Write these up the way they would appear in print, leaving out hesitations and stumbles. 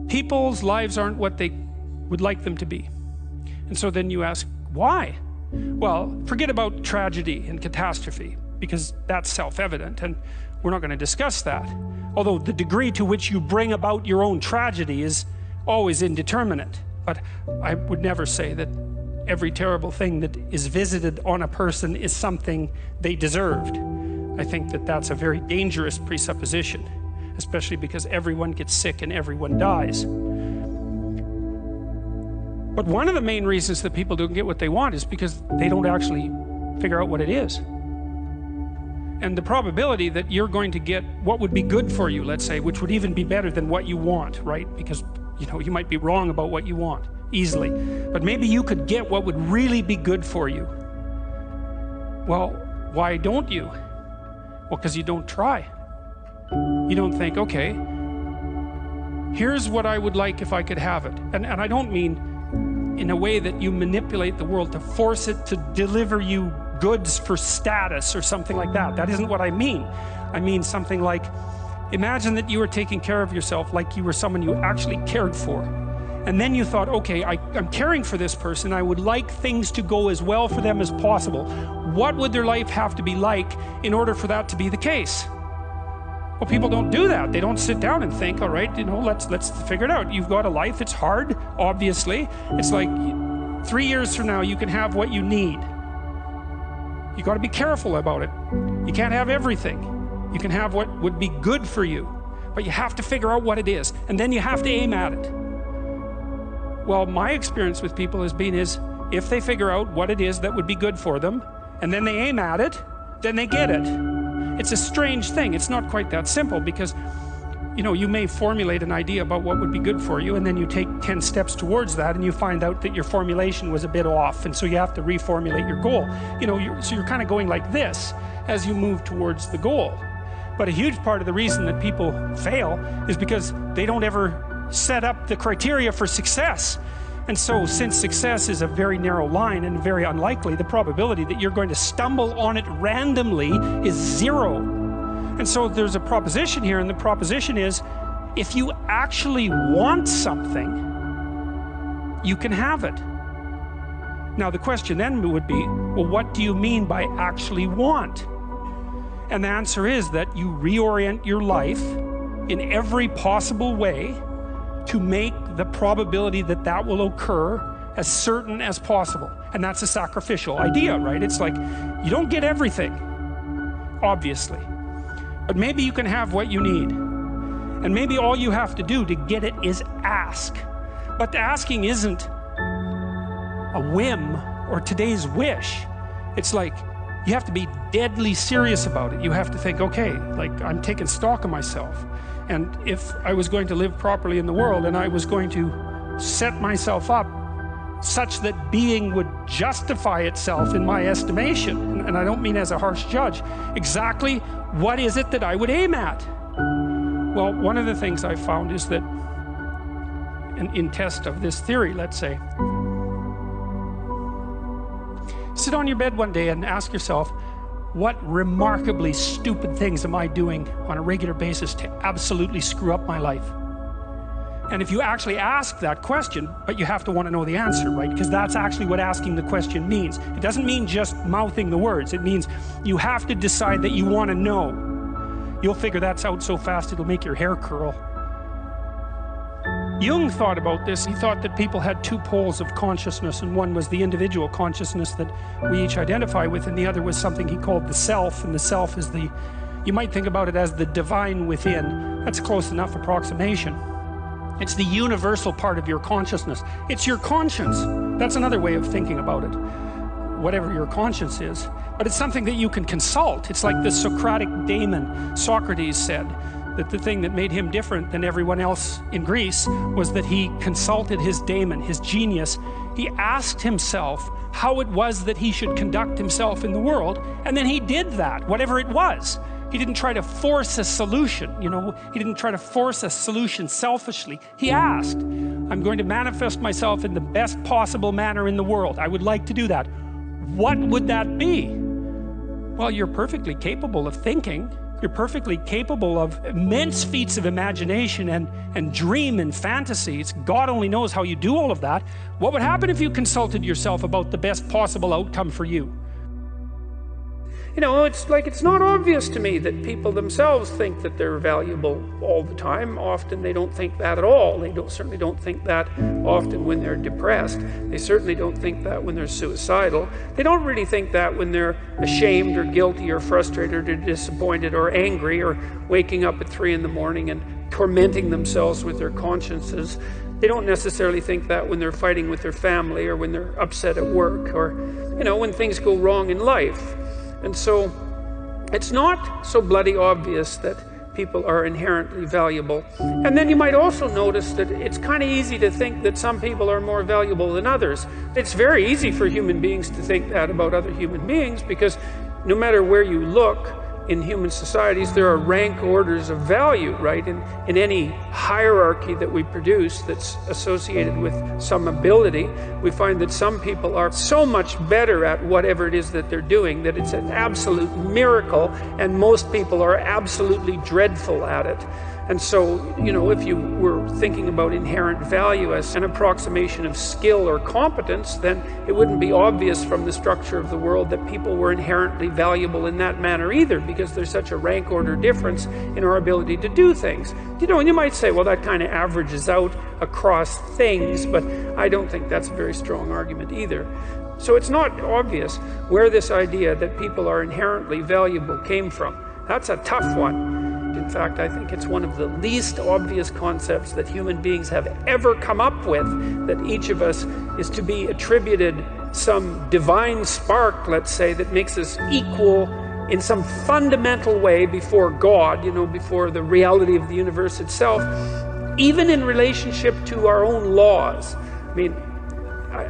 people's lives aren't what they would like them to be. And so then you ask, why? Well, forget about tragedy and catastrophe, because that's self-evident, and we're not going to discuss that. Although the degree to which you bring about your own tragedy is always indeterminate. But I would never say that every terrible thing that is visited on a person is something they deserved. I think that that's a very dangerous presupposition, especially because everyone gets sick and everyone dies. But one of the main reasons that people don't get what they want is because they don't actually figure out what it is. And the probability that you're going to get what would be good for you, let's say, which would even be better than what you want, right? Because, you know, you might be wrong about what you want easily, but maybe you could get what would really be good for you. Well, why don't you? Well, because you don't try. You don't think, okay, here's what I would like if I could have it. And I don't mean in a way that you manipulate the world to force it to deliver you goods for status or something like that. That isn't what I mean. I mean something like, imagine that you were taking care of yourself like you were someone you actually cared for. And then you thought, okay, I'm caring for this person. I would like things to go as well for them as possible. What would their life have to be like in order for that to be the case? Well, people don't do that. They don't sit down and think, all right, you know, let's figure it out. You've got a life, it's hard, obviously. It's like 3 years from now, you can have what you need. You got to be careful about it. You can't have everything. You can have what would be good for you, but you have to figure out what it is, and then you have to aim at it. Well, my experience with people has been is, if they figure out what it is that would be good for them, and then they aim at it, then they get it. It's a strange thing. It's not quite that simple, because, you know, you may formulate an idea about what would be good for you, and then you take 10 steps towards that, and you find out that your formulation was a bit off, and so you have to reformulate your goal. You know, so you're kind of going like this as you move towards the goal. But a huge part of the reason that people fail is because they don't ever set up the criteria for success. And so, since success is a very narrow line and very unlikely, the probability that you're going to stumble on it randomly is 0. And so there's a proposition here, and the proposition is, if you actually want something, you can have it. Now the question then would be, well, what do you mean by actually want? And the answer is that you reorient your life in every possible way to make the probability that that will occur as certain as possible. And that's a sacrificial idea, right? It's like, you don't get everything, obviously, but maybe you can have what you need. And maybe all you have to do to get it is ask. But the asking isn't a whim or today's wish. It's like, you have to be deadly serious about it. You have to think, okay, like, I'm taking stock of myself. And if I was going to live properly in the world, and I was going to set myself up such that being would justify itself in my estimation, and I don't mean as a harsh judge, exactly what is it that I would aim at? Well, one of the things I found is that, in test of this theory, let's say, sit on your bed one day and ask yourself, what remarkably stupid things am I doing on a regular basis to absolutely screw up my life? And if you actually ask that question, but you have to want to know the answer, right? Because that's actually what asking the question means. It doesn't mean just mouthing the words. It means you have to decide that you want to know. You'll figure that's out so fast it'll make your hair curl. Jung thought about this. He thought that people had 2 poles of consciousness, and one was the individual consciousness that we each identify with, and the other was something he called the self, and the self is the, you might think about it as the divine within. That's a close enough approximation. It's the universal part of your consciousness. It's your conscience. That's another way of thinking about it, whatever your conscience is. But it's something that you can consult. It's like the Socratic daemon. Socrates said that the thing that made him different than everyone else in Greece was that he consulted his daemon, his genius. He asked himself how it was that he should conduct himself in the world, and then he did that, whatever it was. He didn't try to force a solution, you know, he didn't try to force a solution selfishly. He asked, I'm going to manifest myself in the best possible manner in the world. I would like to do that. What would that be? Well, you're perfectly capable of thinking. You're perfectly capable of immense feats of imagination and dream and fantasies. God only knows how you do all of that. What would happen if you consulted yourself about the best possible outcome for you? You know, it's like, it's not obvious to me that people themselves think that they're valuable all the time. Often they don't think that at all. They certainly don't think that often when they're depressed. They certainly don't think that when they're suicidal. They don't really think that when they're ashamed or guilty or frustrated or disappointed or angry or waking up at 3 in the morning and tormenting themselves with their consciences. They don't necessarily think that when they're fighting with their family or when they're upset at work or, you know, when things go wrong in life. And so it's not so bloody obvious that people are inherently valuable. And then you might also notice that it's kind of easy to think that some people are more valuable than others. It's very easy for human beings to think that about other human beings, because no matter where you look in human societies, there are rank orders of value, right? In any hierarchy that we produce that's associated with some ability, we find that some people are so much better at whatever it is that they're doing that it's an absolute miracle, and most people are absolutely dreadful at it. And so, you know, if you were thinking about inherent value as an approximation of skill or competence, then it wouldn't be obvious from the structure of the world that people were inherently valuable in that manner either, because there's such a rank order difference in our ability to do things. You know, and you might say, well, that kind of averages out across things, but I don't think that's a very strong argument either. So it's not obvious where this idea that people are inherently valuable came from. That's a tough one. In fact, I think it's one of the least obvious concepts that human beings have ever come up with, that each of us is to be attributed some divine spark, let's say, that makes us equal in some fundamental way before God, you know, before the reality of the universe itself, even in relationship to our own laws. I mean,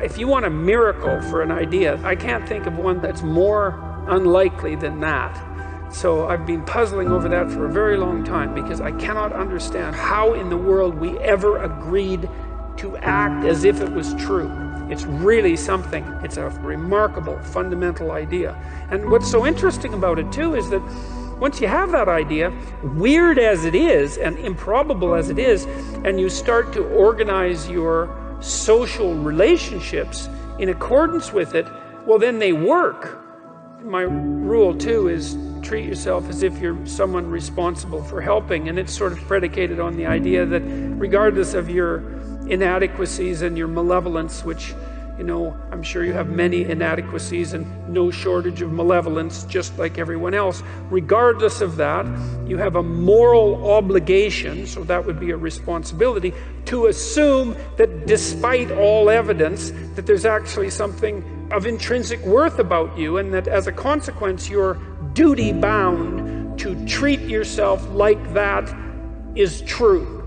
if you want a miracle for an idea, I can't think of one that's more unlikely than that. So I've been puzzling over that for a very long time, because I cannot understand how in the world we ever agreed to act as if it was true. It's really something. It's a remarkable fundamental idea. And what's so interesting about it too is that once you have that idea, weird as it is and improbable as it is, and you start to organize your social relationships in accordance with it, well, then they work. My rule too is treat yourself as if you're someone responsible for helping, and it's sort of predicated on the idea that regardless of your inadequacies and your malevolence, which, you know, I'm sure you have many inadequacies and no shortage of malevolence just like everyone else, regardless of that, you have a moral obligation, so that would be a responsibility, to assume that despite all evidence that there's actually something of intrinsic worth about you, and that as a consequence you're duty bound to treat yourself like that is true.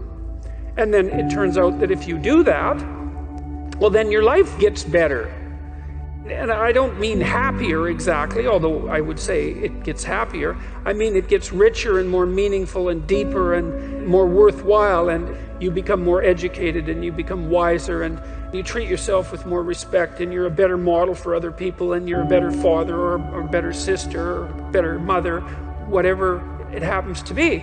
And then it turns out that if you do that, well, then your life gets better. And I don't mean happier exactly, although I would say it gets happier. I mean it gets richer and more meaningful and deeper and more worthwhile, and you become more educated and you become wiser, and you treat yourself with more respect, and you're a better model for other people, and you're a better father or a better sister or a better mother, whatever it happens to be.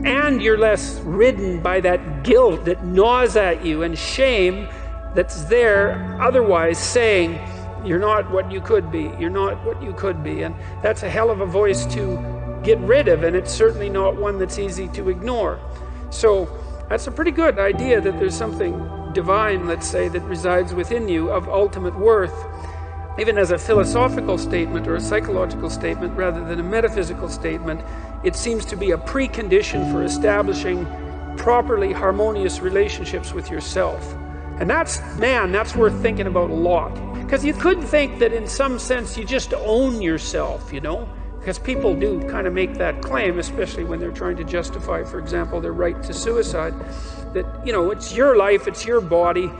And you're less ridden by that guilt that gnaws at you and shame that's there otherwise saying, you're not what you could be, you're not what you could be. And that's a hell of a voice to get rid of, and it's certainly not one that's easy to ignore. So that's a pretty good idea that there's something divine, let's say, that resides within you of ultimate worth, even as a philosophical statement or a psychological statement rather than a metaphysical statement. It seems to be a precondition for establishing properly harmonious relationships with yourself. And that's worth thinking about a lot. Because you could think that in some sense you just own yourself, you know? Because people do kind of make that claim, especially when they're trying to justify, for example, their right to suicide, that, you know, it's your life, it's your body,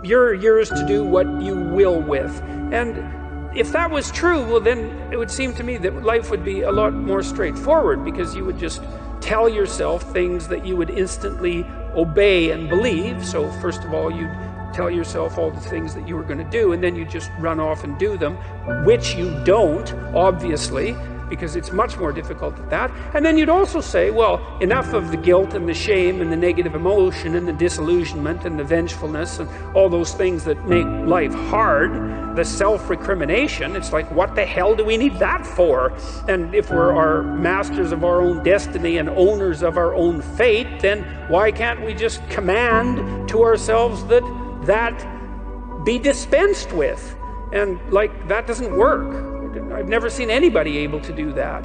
you're yours to do what you will with. And if that was true, well, then it would seem to me that life would be a lot more straightforward, because you would just tell yourself things that you would instantly obey and believe. So first of all, you'd tell yourself all the things that you were going to do, and then you just run off and do them, which you don't, obviously. because it's much more difficult at that. And then you'd also say, well, enough of the guilt and the shame and the negative emotion and the disillusionment and the vengefulness and all those things that make life hard, the self-recrimination. It's like, what the hell do we need that for? And if we're our masters of our own destiny and owners of our own fate, then why can't we just command to ourselves that be dispensed with? And like, that doesn't work. I've never seen anybody able to do that.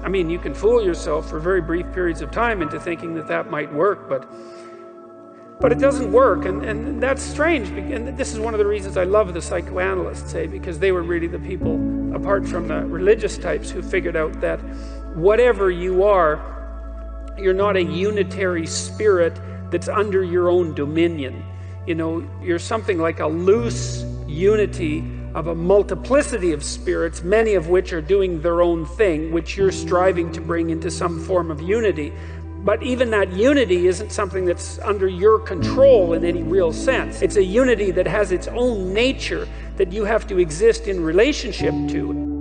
I mean, you can fool yourself for very brief periods of time into thinking that that might work, but it doesn't work, and that's strange. And this is one of the reasons I love the psychoanalysts, because they were really the people, apart from the religious types, who figured out that whatever you are, you're not a unitary spirit that's under your own dominion. You know, you're something like a loose unity of a multiplicity of spirits, many of which are doing their own thing, which you're striving to bring into some form of unity. But even that unity isn't something that's under your control in any real sense. It's a unity that has its own nature that you have to exist in relationship to.